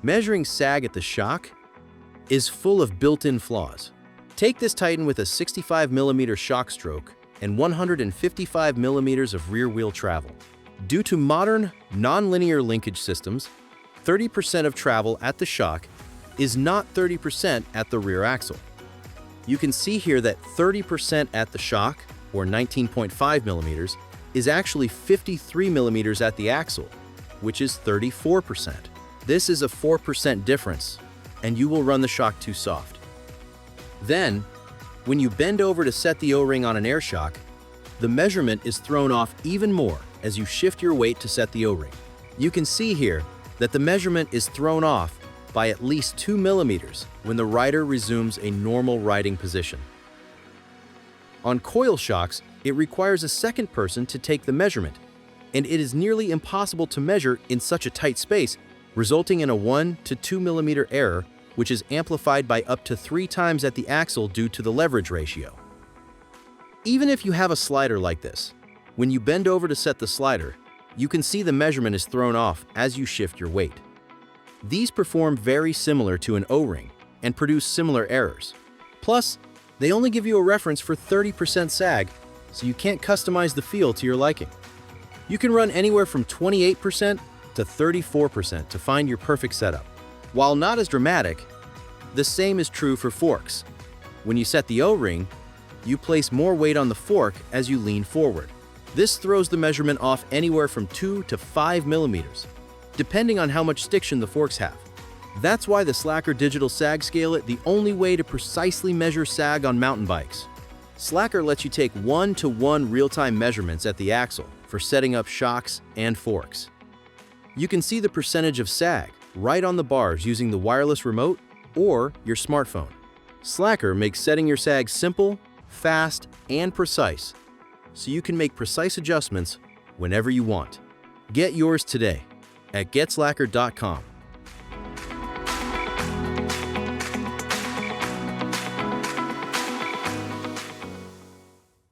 Measuring sag at the shock is full of built-in flaws. Take this Titan with a 65mm shock stroke and 155mm of rear wheel travel. Due to modern, non-linear linkage systems, 30% of travel at the shock is not 30% at the rear axle. You can see here that 30% at the shock, or 19.5mm, is actually 53mm at the axle, which is 34%. This is a 4% difference, and you will run the shock too soft. Then, when you bend over to set the O-ring on an air shock, the measurement is thrown off even more as you shift your weight to set the O-ring. You can see here that the measurement is thrown off by at least 2mm when the rider resumes a normal riding position. On coil shocks, it requires a second person to take the measurement, and it is nearly impossible to measure in such a tight space, resulting in a 1 to 2mm error, which is amplified by up to 3 times at the axle due to the leverage ratio. Even if you have a slider like this, when you bend over to set the slider, you can see the measurement is thrown off as you shift your weight. These perform very similar to an O-ring and produce similar errors. Plus, they only give you a reference for 30% sag, so you can't customize the feel to your liking. You can run anywhere from 28% to 34% to find your perfect setup. While not as dramatic, the same is true for forks. When you set the O-ring, you place more weight on the fork as you lean forward. This throws the measurement off anywhere from 2 to 5mm, depending on how much stiction the forks have. That's why the Slacker Digital Sag Scale is the only way to precisely measure sag on mountain bikes. Slacker lets you take 1-to-1 real-time measurements at the axle for setting up shocks and forks. You can see the percentage of sag right on the bars using the wireless remote or your smartphone. Slacker makes setting your sag simple, fast, and precise, so you can make precise adjustments whenever you want. Get yours today at getslacker.com.